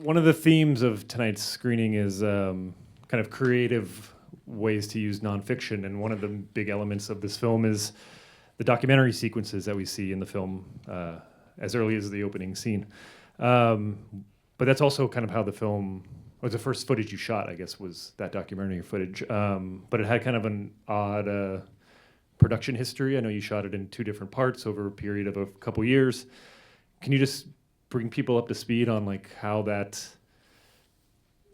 One of the themes of tonight's screening is kind of creative ways to use nonfiction, and one of the big elements of this film is the documentary sequences that we see in the film as early as the opening scene. But that's also kind of how the film, or the first footage you shot, I guess, was that documentary footage. But it had kind of an odd production history. I know you shot it in two different parts over a period of a couple years. Can you just bring people up to speed on like how that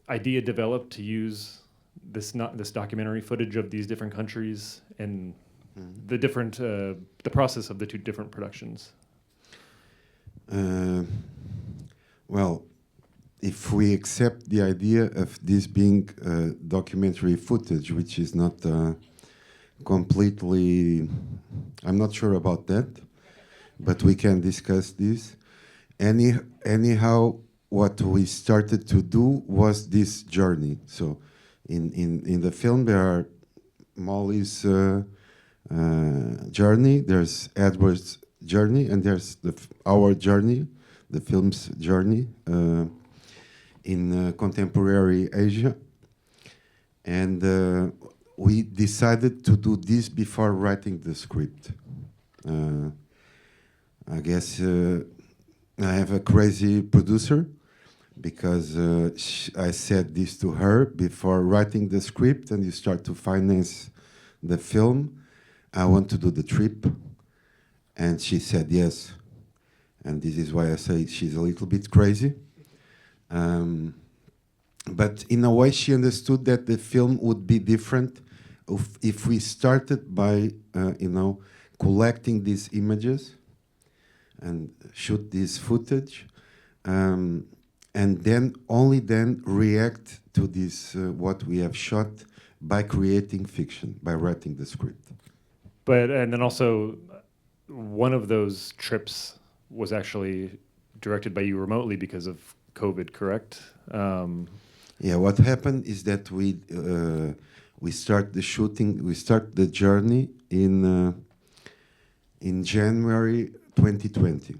idea developed to use this documentary footage of these different countries and the different the process of the two different productions? Well, if we accept the idea of this being documentary footage, which is not completely, I'm not sure about that, but we can discuss this. Anyhow, what we started to do was this journey. So in the film, there are Molly's journey, there's Edward's journey, and there's our journey, the film's journey in contemporary Asia. And we decided to do this before writing the script. I guess I have a crazy producer, because I said this to her before writing the script, and you start to finance the film. I want to do the trip. And she said yes. And this is why I say she's a little bit crazy. But in a way, she understood that the film would be different if we started by, collecting these images and shoot this footage, and then only then react to this what we have shot by creating fiction, by writing the script. And then also, one of those trips was actually directed by you remotely because of COVID, correct? Yeah, what happened is that we start the shooting, we start the journey in January 2020.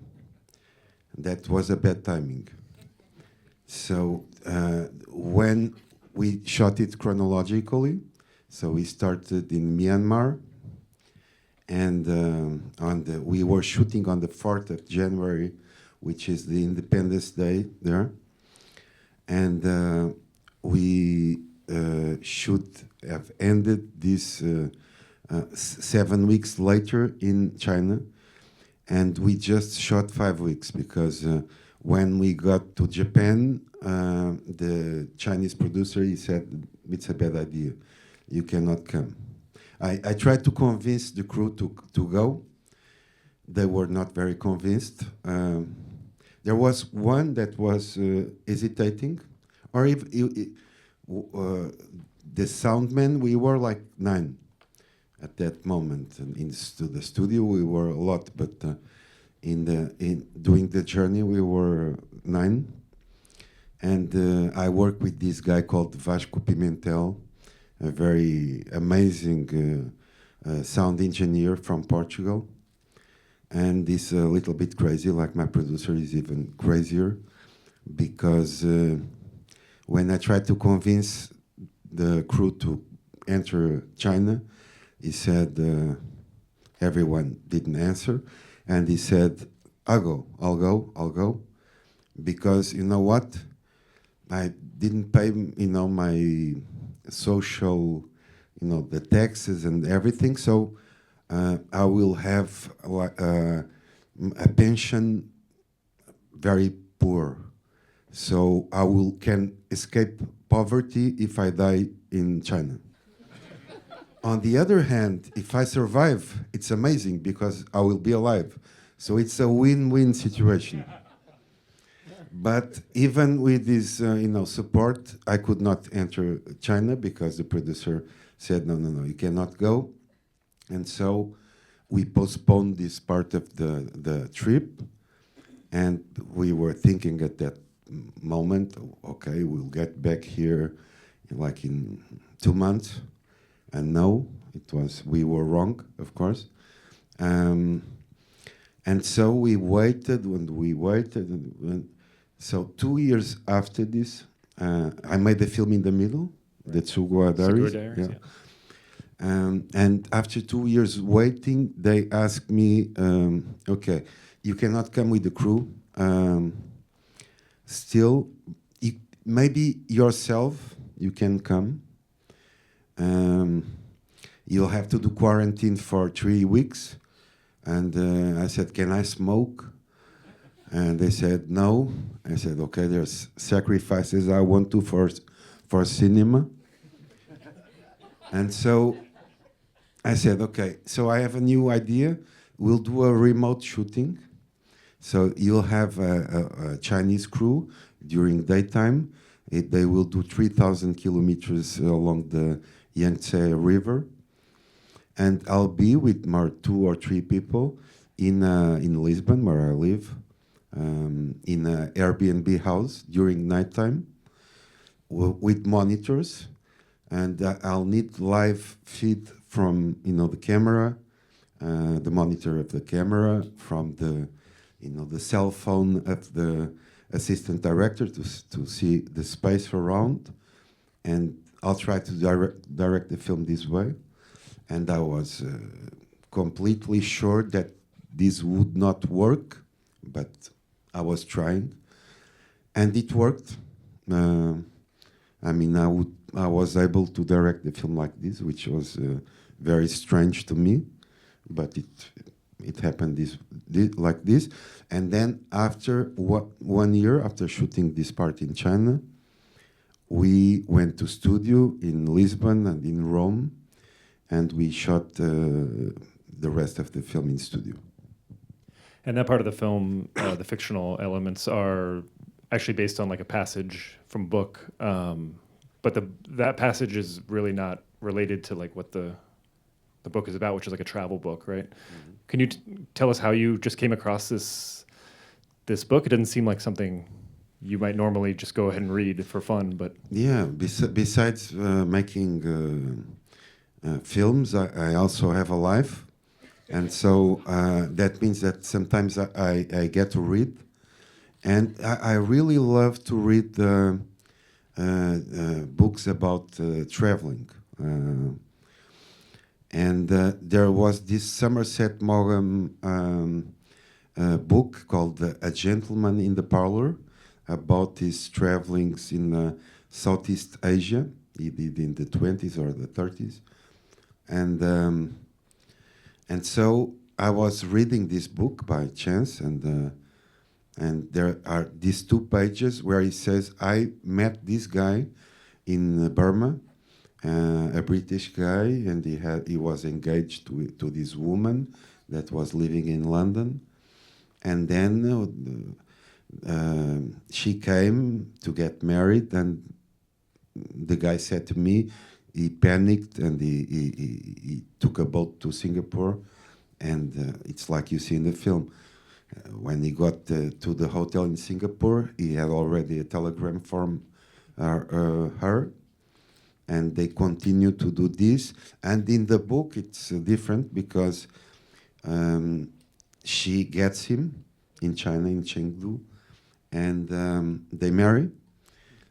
That was a bad timing. So when we shot it chronologically, so we started in Myanmar, and we were shooting on the 4th of January, which is the Independence Day there. And we should have ended this 7 weeks later in China. And we just shot 5 weeks, because when we got to Japan, the Chinese producer, he said, it's a bad idea. You cannot come. I tried to convince the crew to go. They were not very convinced. There was one that was hesitating, or if the soundman, we were like 9 at that moment. And in the studio, we were a lot, but in doing the journey, we were 9. And I worked with this guy called Vasco Pimentel, a very amazing sound engineer from Portugal. And he's a little bit crazy, like my producer is even crazier, because when I tried to convince the crew to enter China, he said, everyone didn't answer. And he said, I'll go. Because you know what? I didn't pay, my social, the taxes and everything. So I will have a pension very poor. So I can escape poverty if I die in China. On the other hand, if I survive, it's amazing, because I will be alive. So it's a win-win situation. But even with this, support, I could not enter China, because the producer said, no, you cannot go. And so we postponed this part of the trip. And we were thinking at that moment, okay, we'll get back here like in 2 months. And no, we were wrong, of course. And so we waited and we waited. So 2 years after this, I made a film in the middle, the Tsuguwa Diaries. Diaries, yeah. And after 2 years waiting, they asked me, okay, you cannot come with the crew. Still, maybe yourself, you can come. You'll have to do quarantine for 3 weeks. And I said, can I smoke? And they said, no. I said, okay, there's sacrifices I want to for cinema. And so I said, okay, so I have a new idea. We'll do a remote shooting. So you'll have a Chinese crew during daytime. They will do 3,000 kilometers along the Yangtze River. And I'll be with 2 or 3 people in Lisbon, where I live, in an Airbnb house during nighttime with monitors. And I'll need live feed from the camera, the monitor of the camera, from the the cell phone of the assistant director to see the space around. And I'll try to direct the film this way. And I was completely sure that this would not work, but I was trying, and it worked. I mean, I was able to direct the film like this, which was very strange to me, but it happened like this. And then after 1 year after shooting this part in China, we went to studio in Lisbon and in Rome, and we shot the rest of the film in studio. And that part of the film, the fictional elements are actually based on like a passage from a book, but that passage is really not related to like what the book is about, which is like a travel book, right? Mm-hmm. Can you tell us how you just came across this book? It doesn't seem like something you might normally just go ahead and read for fun, but yeah. Besides making films, I also have a life. And so that means that sometimes I get to read. And I really love to read books about traveling. And there was this Somerset Maugham book called A Gentleman in the Parlor about his travelings in Southeast Asia. He did in the 20s or the 30s. And so I was reading this book by chance, and there are these 2 pages where he says, I met this guy in Burma, a British guy, and he was engaged to this woman that was living in London. And then she came to get married, and the guy said to me, he panicked and he took a boat to Singapore, and it's like you see in the film. When he got to the hotel in Singapore, he had already a telegram from her, and they continued to do this. And in the book, it's different because she gets him in China, in Chengdu, and they marry,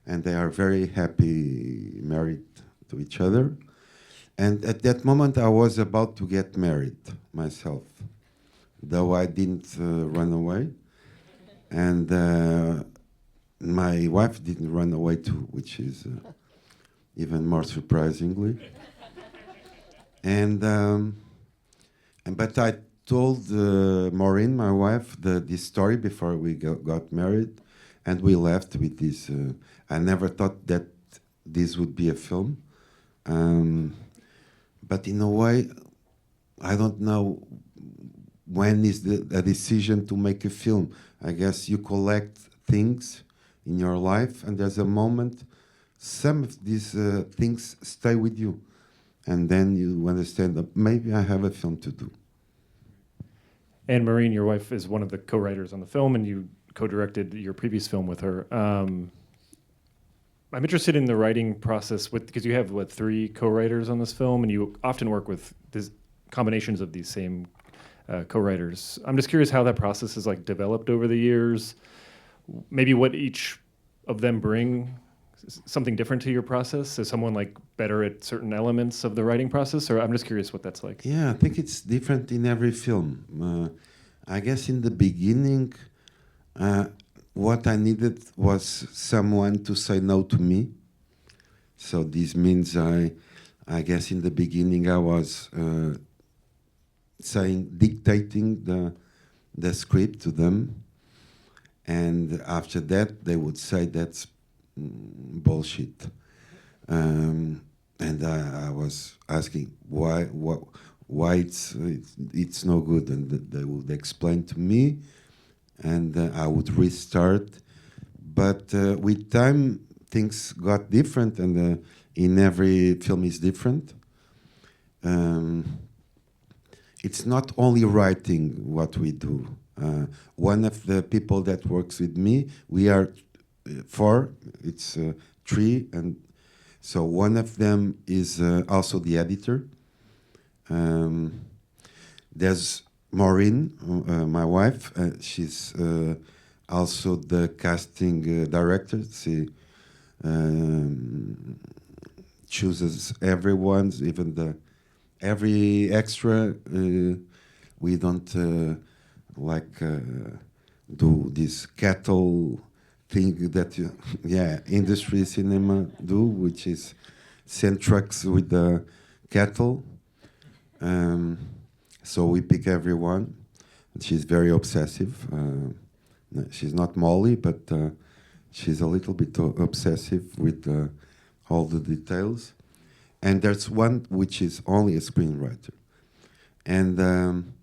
and they are very happy married to each other. And at that moment, I was about to get married myself, though I didn't run away. And my wife didn't run away too, which is even more surprisingly. But I told Maureen, my wife, this story before we got married, and we left with this. I never thought that this would be a film. But in a way, I don't know when is a decision to make a film. I guess you collect things in your life, and there's a moment, some of these things stay with you. And then you understand that maybe I have a film to do. And Maureen, your wife, is one of the co-writers on the film, and you co-directed your previous film with her. I'm interested in the writing process because you have, 3 co-writers on this film, and you often work with combinations of these same co-writers. I'm just curious how that process is like developed over the years. Maybe what each of them bring something different to your process. Is someone like better at certain elements of the writing process, or I'm just curious what that's like. Yeah, I think it's different in every film. I guess in the beginning, what I needed was someone to say no to me. So this means I guess in the beginning I was dictating the script to them, and after that they would say that's bullshit. And I was asking why it's no good, and they would explain to me, and I would restart. But with time, things got different, and in every film is different. It's not only writing what we do. One of the people that works with me, we are four. It's three, and so one of them is also the editor. There's Maureen, my wife. She's also the casting director. She chooses everyone's, even every extra. We don't do this cattle thing that industry cinema do, which is send trucks with the cattle. So we pick everyone. She's very obsessive. She's not Molly, but she's a little bit obsessive with all the details. And there's one which is only a screenwriter. And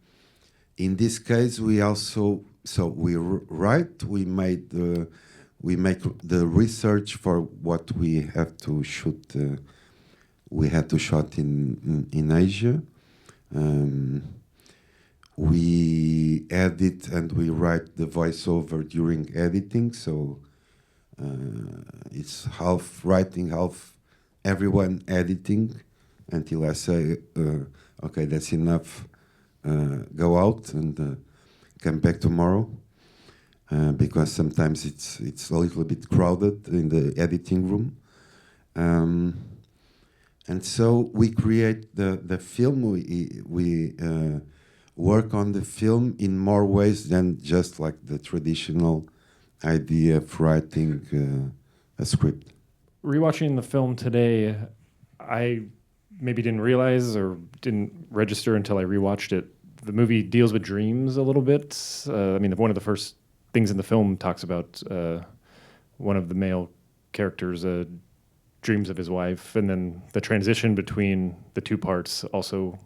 in this case, we also we write. We make the research for what we have to shoot. We had to shoot in Asia. We edit and we write the voiceover during editing, so it's half writing, half everyone editing, until I say, okay, that's enough, go out and come back tomorrow, because sometimes it's a little bit crowded in the editing room. And so we create the film. We work on the film in more ways than just like the traditional idea of writing a script. Rewatching the film today, I maybe didn't realize or didn't register until I rewatched it. The movie deals with dreams a little bit. I mean, one of the first things in the film talks about one of the male characters' dreams of his wife, and then the transition between the two parts also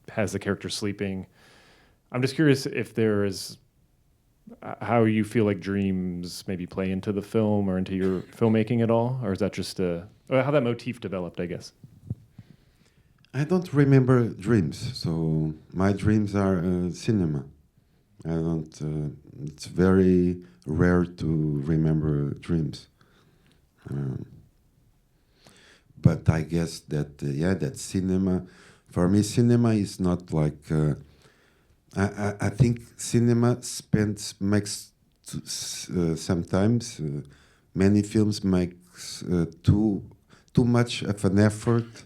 has the character sleeping. I'm just curious if there is how you feel like dreams maybe play into the film or into your filmmaking at all, or is that just how that motif developed, I guess? I don't remember dreams, so my dreams are cinema. I don't. It's very rare to remember dreams. But I guess that that cinema, for me, cinema is not like. I think cinema makes sometimes many films makes too much of an effort,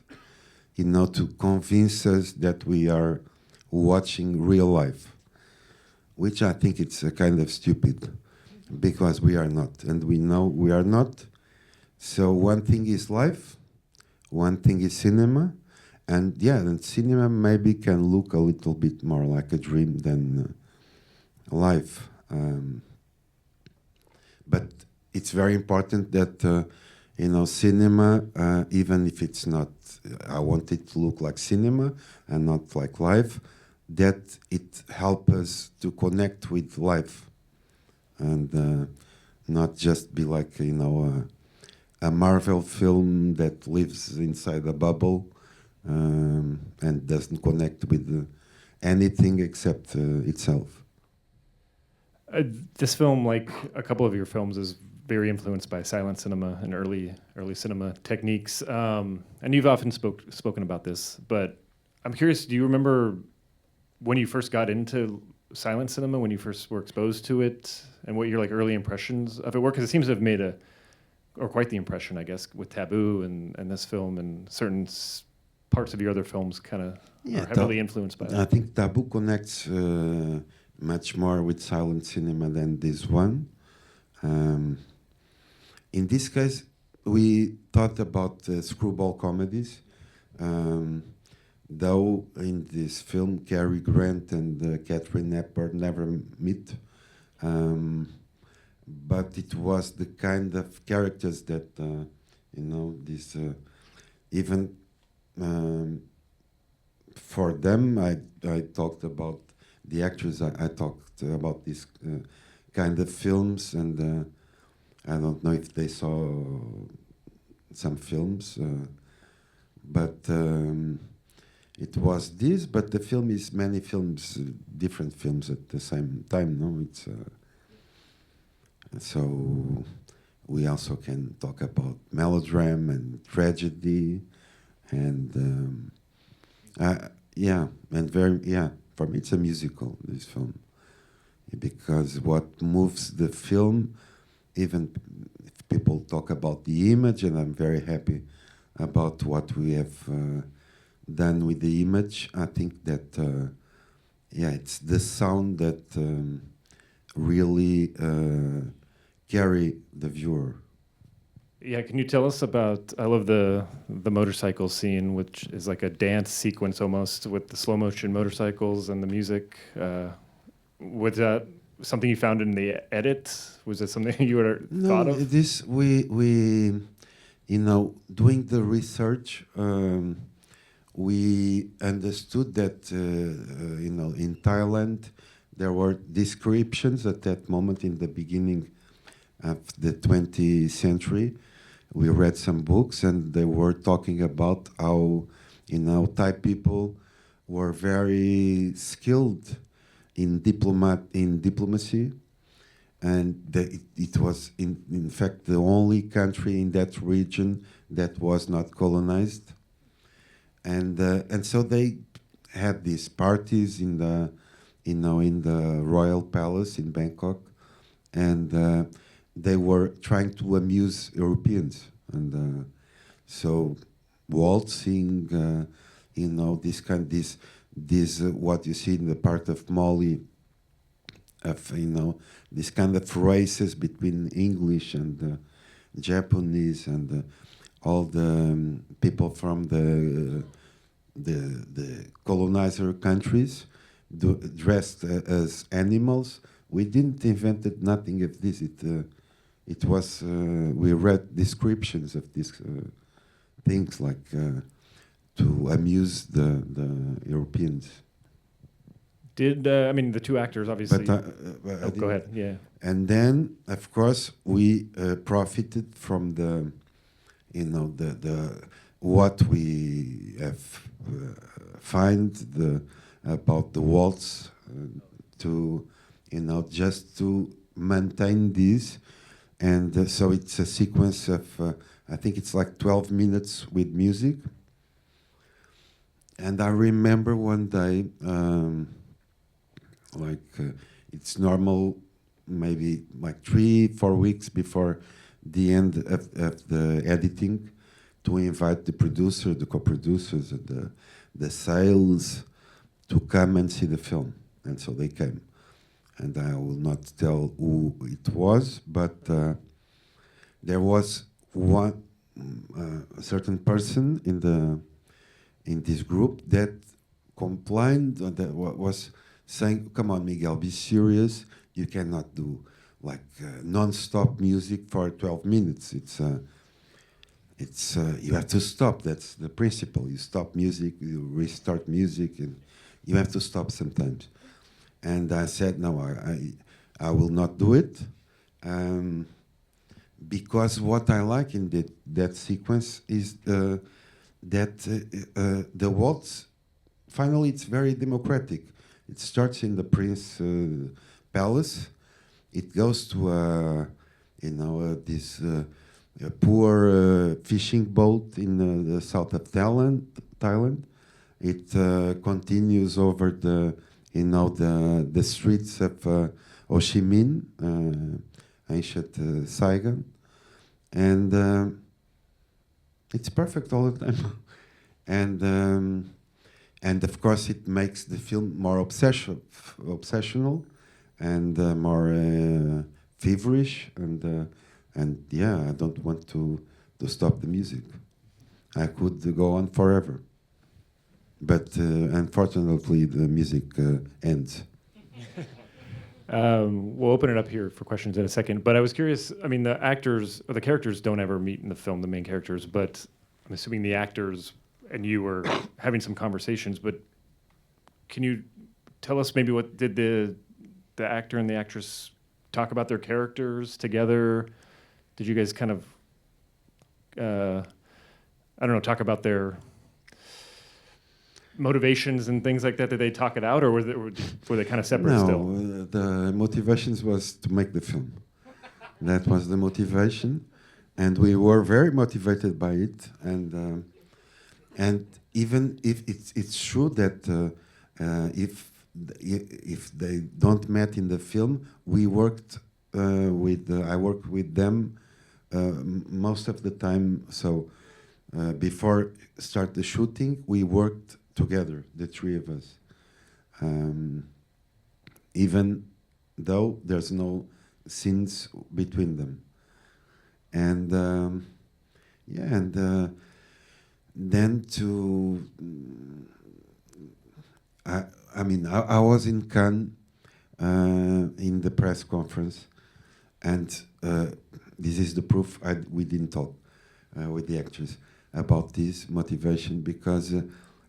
to convince us that we are watching real life, which I think it's a kind of stupid, because we are not, and we know we are not. So one thing is life. One thing is cinema, and and cinema maybe can look a little bit more like a dream than life. But it's very important that cinema, even if it's not, I want it to look like cinema and not like life, that it helps us to connect with life, and not just be like a Marvel film that lives inside a bubble and doesn't connect with anything except itself. This film, like a couple of your films, is very influenced by silent cinema and early cinema techniques. And you've often spoken about this, but I'm curious, do you remember when you first got into silent cinema, when you first were exposed to it, and what your like early impressions of it were, because it seems to have made quite the impression, I guess, with Taboo and this film, and certain parts of your other films kind of are heavily influenced by I it. think Taboo connects much more with silent cinema than this one. In this case, we thought about screwball comedies. Though in this film, Cary Grant and Catherine Hepburn never meet. But it was the kind of characters that, this even for them, I talked about the actors. I talked about this kind of films, and I don't know if they saw some films, but it was this. But the film is many films, different films at the same time. No, it's so we also can talk about melodrama and tragedy, and For me, it's a musical. This film, because what moves the film, even if people talk about the image, and I'm very happy about what we have done with the image. I think that it's the sound that really carry the viewer. Yeah, can you tell us about? I love the motorcycle scene, which is like a dance sequence almost with the slow motion motorcycles and the music. Was that something you found in the edit? Was that something you had thought of? No, this we doing the research. We understood that in Thailand there were descriptions at that moment in the beginning of the 20th century. We read some books, and they were talking about how Thai people were very skilled in diplomacy, and it was in fact the only country in that region that was not colonized, and so they had these parties in the royal palace in Bangkok, and they were trying to amuse Europeans, and so waltzing, this what you see in the part of Mali, of this kind of races between English and Japanese and all the people from the colonizer countries dressed as animals. We didn't invent nothing of this. It was we read descriptions of these things like to amuse the Europeans. Did the two actors obviously? Go ahead. Yeah. And then, of course, we profited from the what we have find about the waltz to just to maintain this, and so it's a sequence of I think it's like 12 minutes with music. And I remember one day, it's normal, maybe like 3-4 weeks before the end of the editing, to invite the producer, the co-producers, and the sales to come and see the film. And so they came. And I will not tell who it was, but there was one a certain person in this group that complained, that was saying, "Come on, Miguel, be serious. You cannot do like non-stop music for 12 minutes. It's you have to stop. That's the principle. You stop music, you restart music, and you have to stop sometimes." And I said, "No, I will not do it." Because what I like in that sequence is that the waltz, finally, it's very democratic. It starts in the Prince Palace. It goes to this poor fishing boat in the south of Thailand. It continues over you know, the streets of Ho Chi Minh, ancient Saigon, and it's perfect all the time. And of course, it makes the film more obsessional and more feverish. And yeah, I don't want to stop the music. I could go on forever. But unfortunately, the music ends. We'll open it up here for questions in a second. But I was curious, I mean, the actors, or the characters don't ever meet in the film, the main characters, but I'm assuming the actors and you were having some conversations, but can you tell us maybe what did the actor and the actress talk about their characters together? Did you guys kind of, I don't know, talk about their motivations and things like that? Did they talk it out, or were they kind of separate still? No, the motivations was to make the film. That was the motivation, and we were very motivated by it. And even if it's true that if they don't met in the film, we worked I worked with them most of the time. So before start the shooting, we worked together, the three of us, even though there's no scenes between them. And yeah, and then I mean, I was in Cannes in the press conference, and this is the proof we didn't talk with the actors about this motivation, because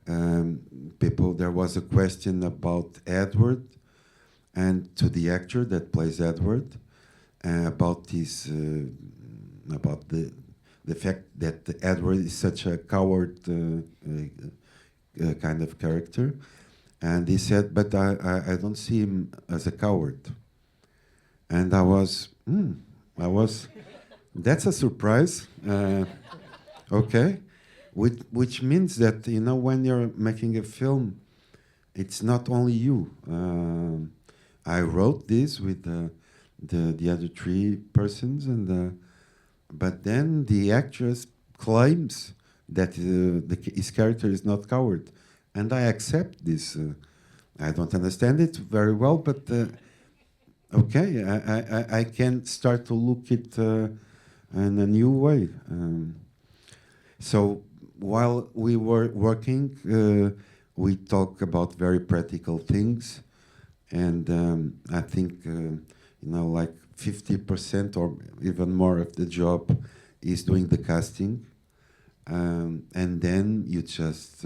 there was a question about Edward, and to the actor that plays Edward, about this, about the fact that Edward is such a coward kind of character, and he said, "But I don't see him as a coward." And I was, that's a surprise. Okay. Which means that, you know, when you're making a film, it's not only you. I wrote this with the other three persons, and but then the actress claims that his character is not coward, and I accept this. I don't understand it very well, but okay, I can start to look it in a new way. So while we were working, we talk about very practical things, and I think you know, like 50% or even more of the job is doing the casting, and then you just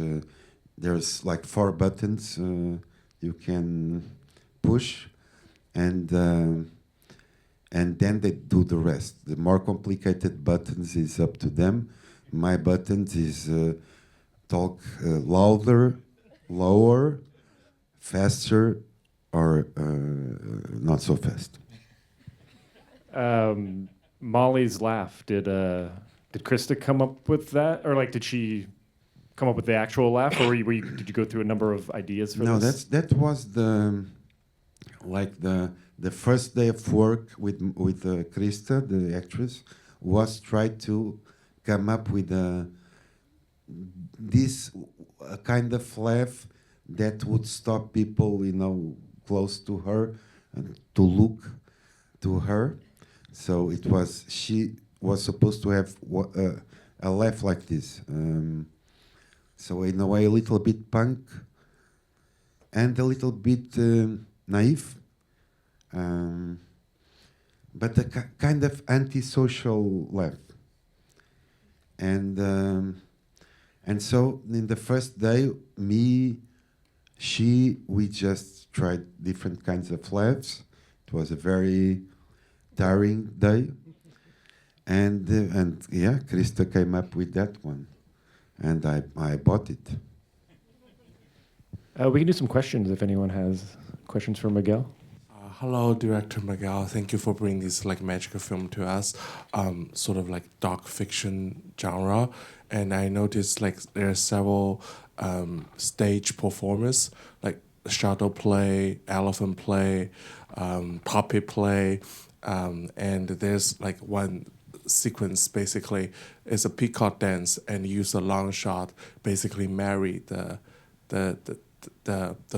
there's like 4 buttons you can push, and then they do the rest. The more complicated buttons is up to them. My buttons is talk louder, lower, faster, or not so fast. Molly's laugh. Did Krista come up with that, or like did she come up with the actual laugh, or did you go through a number of ideas for this? No, that was the first day of work with Krista, the actress, was try to come up with this kind of laugh that would stop people, you know, close to her and to look to her. So she was supposed to have a laugh like this. So in a way, a little bit punk and a little bit naive, but a kind of antisocial laugh. And so in the first day, we just tried different kinds of laughs. It was a very tiring day, and yeah, Krista came up with that one, and I bought it. We can do some questions if anyone has questions for Miguel. Hello, Director Miguel. Thank you for bringing this like magical film to us, sort of like dark fiction genre. And I noticed like there are several stage performers. Like, shadow play, elephant play, puppet play, and there's like one sequence basically is a peacock dance and use a long shot basically marry the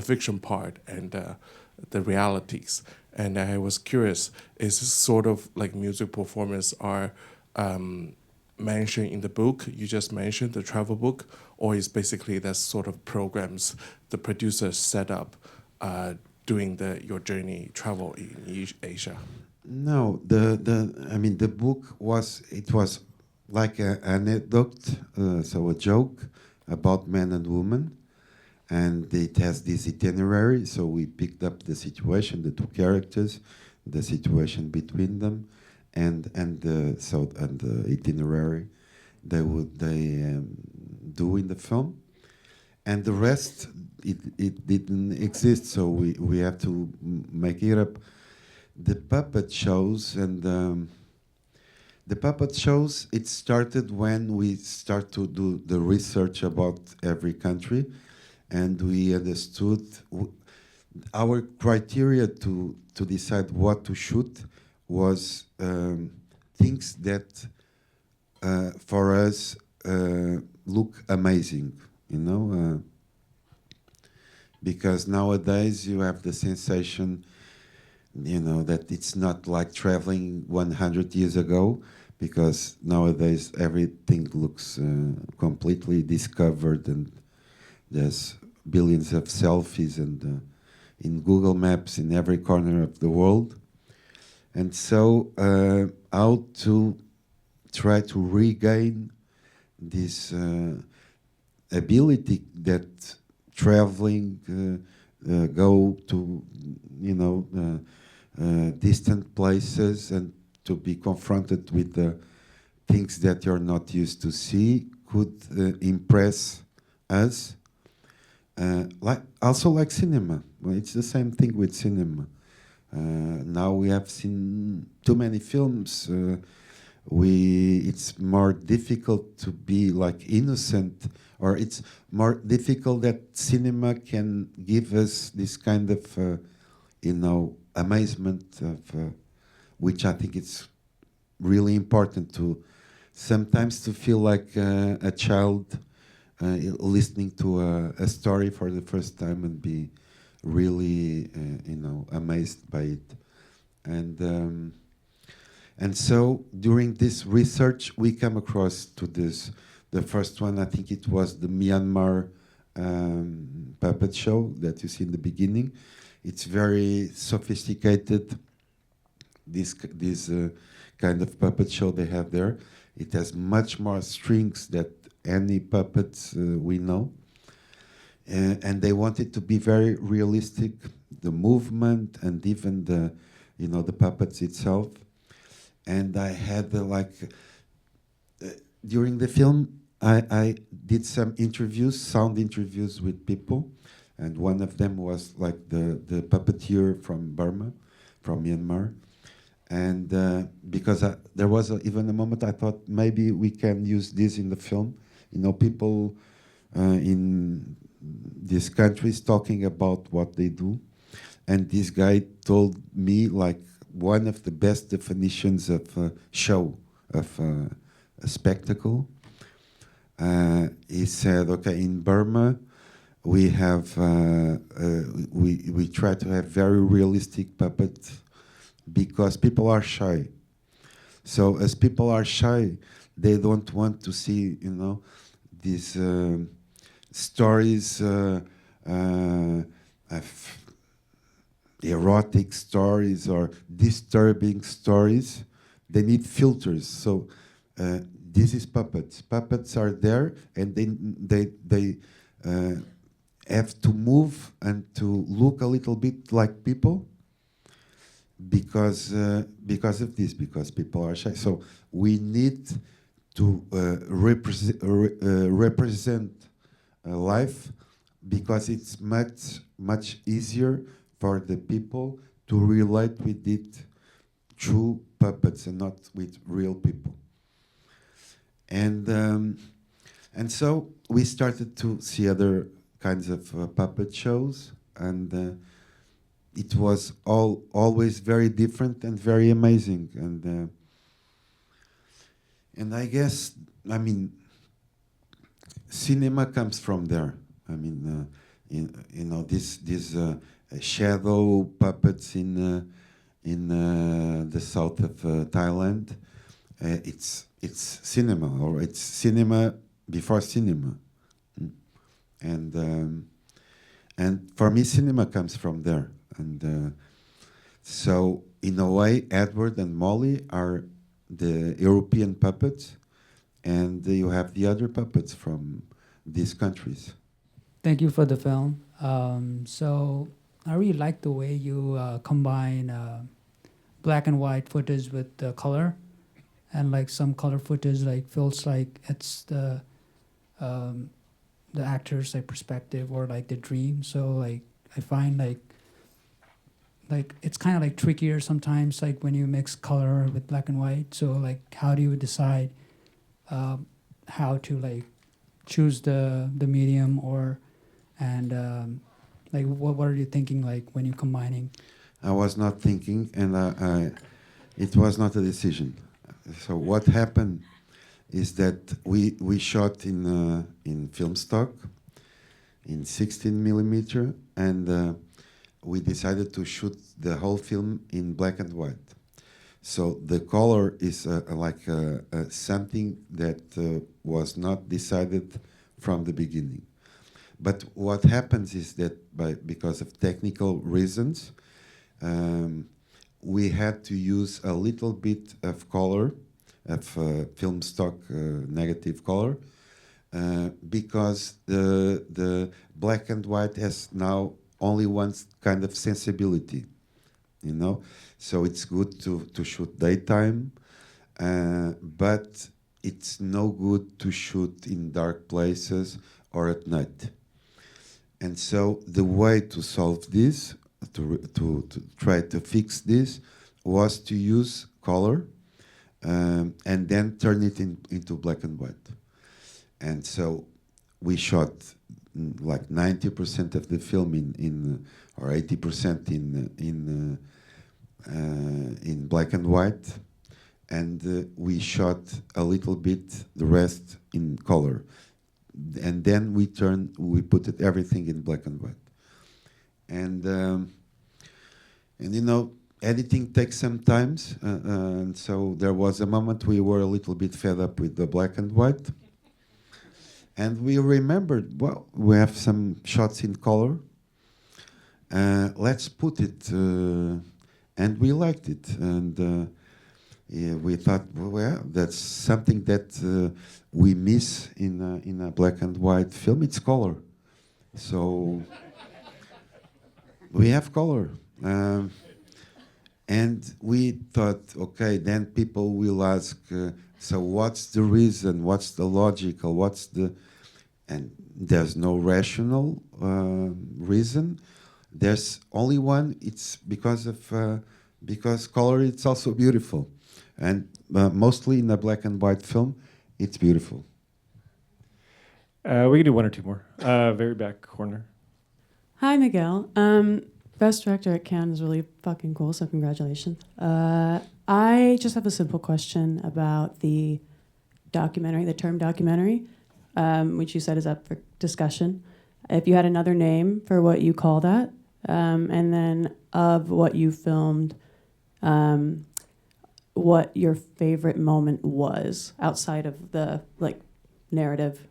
fiction part and the realities. And I was curious, is this sort of like music performance are mentioned in the book you just mentioned, the travel book, or is basically that sort of programs the producers set up during your journey travel in Asia? No, I mean, the book was like an anecdote, so a joke about men and women, and it has this itinerary. So we picked up the situation, the two characters, the situation between them, and the itinerary they do in the film, and the rest it didn't exist. So we have to make it up. The puppet shows it started when we start to do the research about every country, and we understood our criteria to decide what to shoot was things that for us look amazing, you know, because nowadays you have the sensation, you know, that it's not like traveling 100 years ago, because nowadays everything looks completely discovered, and there's billions of selfies and in Google Maps in every corner of the world. And so how to try to regain this ability that traveling, go to, you know, distant places and to be confronted with the things that you're not used to see could impress us. Like cinema. Well, it's the same thing with cinema. Now we have seen too many films. It's more difficult to be like innocent, or it's more difficult that cinema can give us this kind of, you know, amazement of, which I think it's really important to sometimes to feel like a child listening to a story for the first time and be really, you know, amazed by it. And so during this research, we come across to this. The first one, I think it was the Myanmar puppet show that you see in the beginning. It's very sophisticated, this kind of puppet show they have there. It has much more strings than any puppets we know. And they wanted to be very realistic, the movement and even the, you know, the puppets itself. And I had during the film, I did some interviews, sound interviews with people, and one of them was like the puppeteer from Burma, from Myanmar. And because there was even a moment I thought maybe we can use this in the film. You know, people in these countries talking about what they do. And this guy told me like one of the best definitions of a show, of a spectacle. He said, okay, in Burma, we have we try to have very realistic puppets because people are shy. So as people are shy, they don't want to see, you know, these stories of erotic stories or disturbing stories. They need filters. So this is puppets. Puppets are there, and they have to move and to look a little bit like people because of this, because people are shy. So we need to represent life, because it's much easier for the people to relate with it through puppets and not with real people. And so we started to see other kinds of puppet shows. and it was always very different and very amazing. And I guess, I mean, cinema comes from there. I mean, you know, these shadow puppets in the south of Thailand. It's cinema, or it's cinema before cinema, Mm. And for me, cinema comes from there. And so, in a way, Edward and Molly are the European puppets, and you have the other puppets from these countries. Thank you for the film. So I really like the way you combine black and white footage with the color, and like some color footage like feels like it's the actor's like perspective or like the dream. So like I find like it's kind of like trickier sometimes, like when you mix color with black and white. So like how do you decide how to like choose the medium, or and like what are you thinking like when you're combining? I was not thinking, and it was not a decision. So what happened is that we shot in film stock, in 16 millimeter, and we decided to shoot the whole film in black and white. So the color is like something that was not decided from the beginning. But what happens is that because of technical reasons, we had to use a little bit of color, of film stock negative color, because the black and white has now only one kind of sensibility, you know. So it's good to shoot daytime, but it's no good to shoot in dark places or at night. And so the way to solve this, to try to fix this, was to use color and then turn it into black and white. And so we shot like 90% of the film or 80% in black and white, and we shot a little bit the rest in color. And then we put everything in black and white. And you know, editing takes some time, and so there was a moment we were a little bit fed up with the black and white, and we remembered, well, we have some shots in color. Let's put it, and we liked it, and yeah, we thought, well, that's something that we miss in a black and white film. It's color, so we have color. And we thought, okay, then people will ask, so what's the reason? What's the logical? And there's no rational reason. There's only one. It's because color. It's also beautiful, and mostly in a black and white film, it's beautiful. We can do one or two more. Very back corner. Hi, Miguel. Best director at Cannes is really fucking cool, so congratulations. I just have a simple question about the documentary, the term documentary, which you said is up for discussion. If you had another name for what you call that, and then of what you filmed, what your favorite moment was outside of the like narrative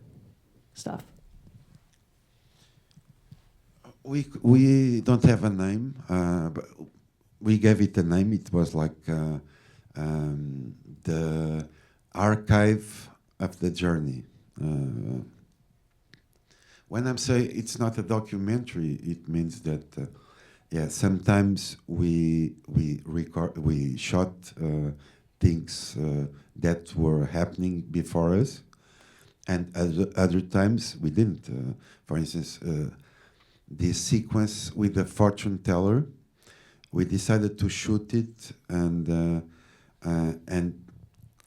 stuff. We don't have a name, but we gave it a name. It was like the archive of the journey. When I'm saying it's not a documentary, it means that yeah, sometimes we shot things that were happening before us, and other times we didn't. For instance, this sequence with the fortune teller, we decided to shoot it and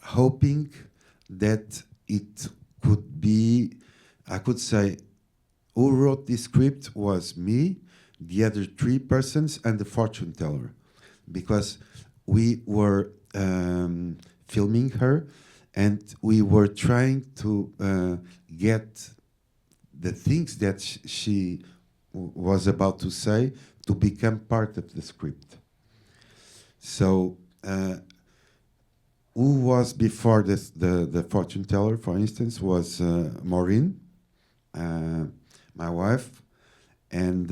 hoping that it could be, I could say, who wrote this script was me, the other three persons and the fortune teller, because we were filming her, and we were trying to get the things that she was about to say to become part of the script. So who was before this, the fortune teller, for instance, was Maureen, my wife, and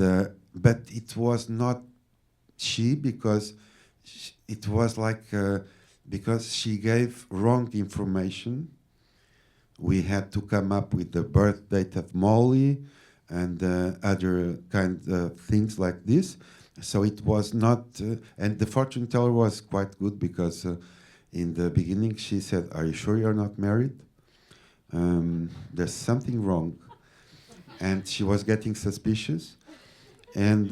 but it was not she, because it was like because she gave wrong information. We had to come up with the birth date of Molly and other kind of things like this. So it was not, and the fortune teller was quite good, because in the beginning she said, "Are you sure you're not married? There's something wrong." And she was getting suspicious. And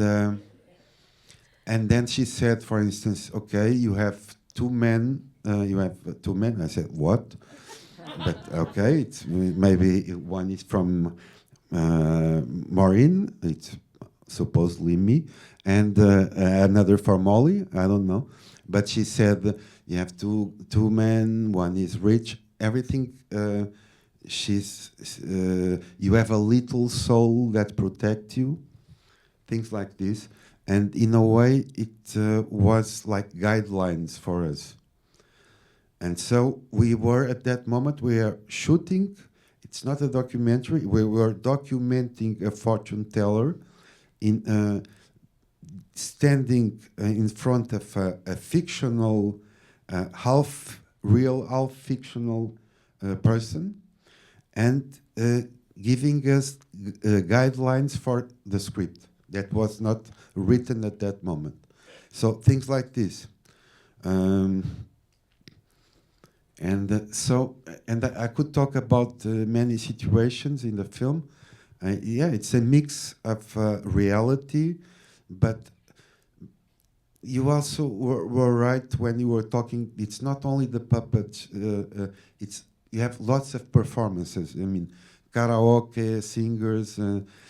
then she said, for instance, "Okay, you have two men. You have two men." I said, "What?" But okay, it's maybe one is from Maureen. It's supposedly me, and another for Molly. I don't know. But she said, "You have two men. One is rich. Everything. You have a little soul that protects you." Things like this. And in a way, it was like guidelines for us. And so we were, at that moment, we are shooting. It's not a documentary. We were documenting a fortune teller in standing in front of a fictional, half real, half fictional person, and giving us guidelines for the script that was not written at that moment. So things like this. And I could talk about many situations in the film. Yeah, it's a mix of reality, but you also were right when you were talking. It's not only the puppet. It's you have lots of performances. I mean, karaoke, singers.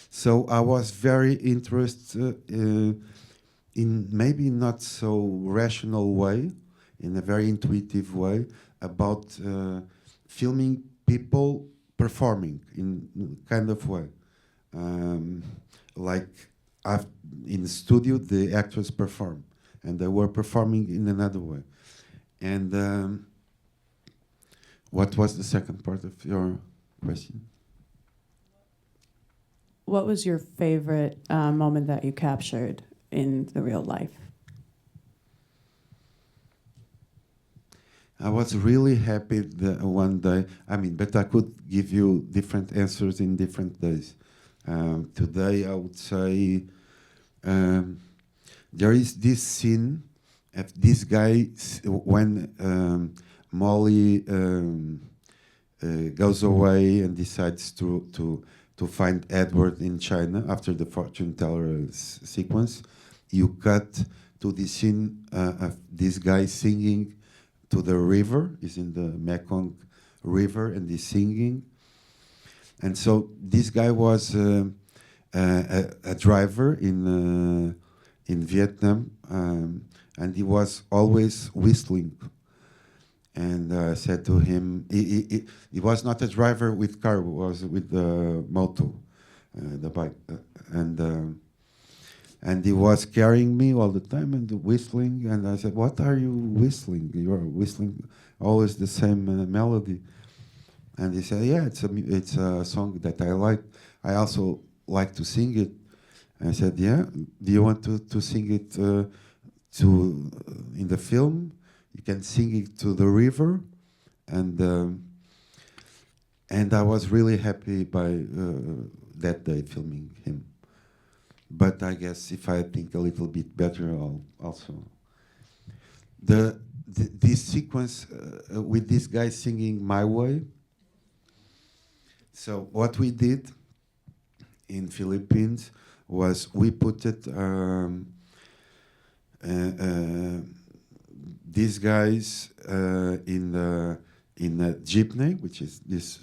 So I was very interested in maybe not so rational way, in a very intuitive way, about filming people performing in kind of way. Like in the studio, the actors perform, and they were performing in another way. And what was the second part of your question? What was your favorite moment that you captured in the real life? I was really happy one day. I mean, but I could give you different answers in different days. Today, I would say there is this scene of this guy when Molly goes away and decides to find Edward in China after the fortune teller sequence. You cut to the scene of this guy singing to the river. He's in the Mekong River and he's singing. And so this guy was a driver in Vietnam, and he was always whistling. And I said to him, he was not a driver with car, he was with the moto, the bike. And he was carrying me all the time and whistling. And I said, "What are you whistling? You're whistling always the same melody." And he said, "Yeah, it's a song that I like. I also like to sing it." And I said, "Yeah, do you want to sing it in the film? You can sing it to the river." And I was really happy by that day filming him. But I guess if I think a little bit better, I'll also. This sequence with this guy singing "My Way." So what we did in Philippines was we put it these guys in a jeepney, which is this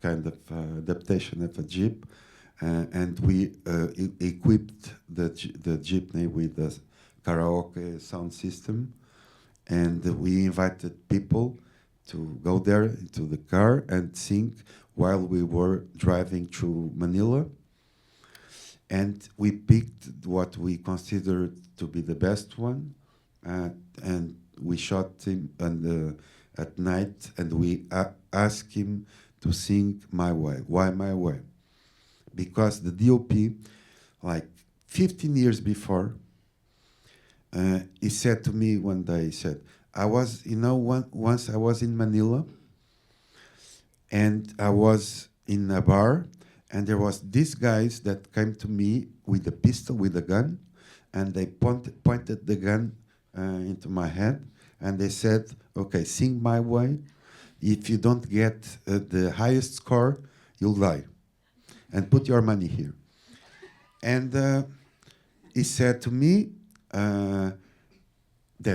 kind of adaptation of a jeep, and we equipped the jeepney with a karaoke sound system, and we invited people to go there into the car and sing while we were driving through Manila. And we picked what we considered to be the best one, and we shot him at night, and we asked him to sing My Way. Why My Way? Because the DOP, like 15 years before, he said to me one day, he said, once I was in Manila, and I was in a bar, and there was these guys that came to me with a pistol, with a gun, and they pointed the gun into my head, and they said, okay, sing My Way. If you don't get the highest score, you'll die. And put your money here. And he said to me that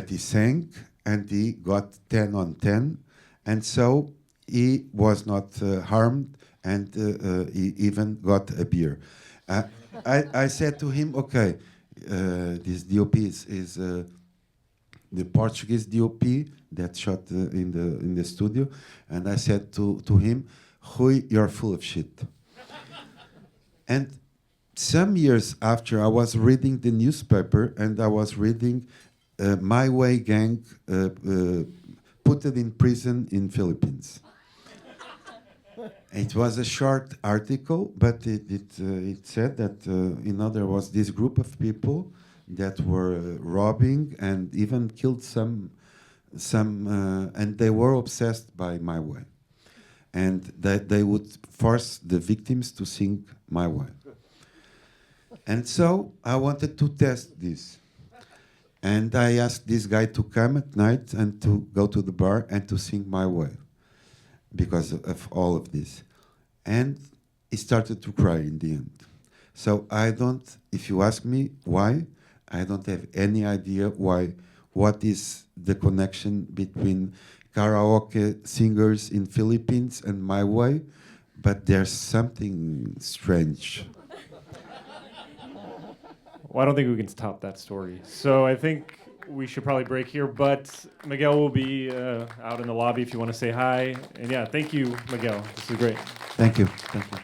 he sang, and he got 10 on 10. And so he was not harmed, and he even got a beer. I said to him, okay, this DOP is the Portuguese DOP that shot in the studio. And I said to him, Rui, you're full of shit. And some years after, I was reading the newspaper, and I was reading My Way gang put it in prison in Philippines. It was a short article, but it said that there was this group of people that were robbing and even killed some, and they were obsessed by My Way, and that they would force the victims to sing My Way. And so I wanted to test this. And I asked this guy to come at night and to go to the bar and to sing My Way because of all of this. And he started to cry in the end. So if you ask me why, I don't have any idea why, what is the connection between karaoke singers in Philippines and My Way, but there's something strange. Well, I don't think we can top that story. So I think we should probably break here, but Miguel will be out in the lobby if you want to say hi. And yeah, thank you, Miguel. This is great. Thank you. Thank you.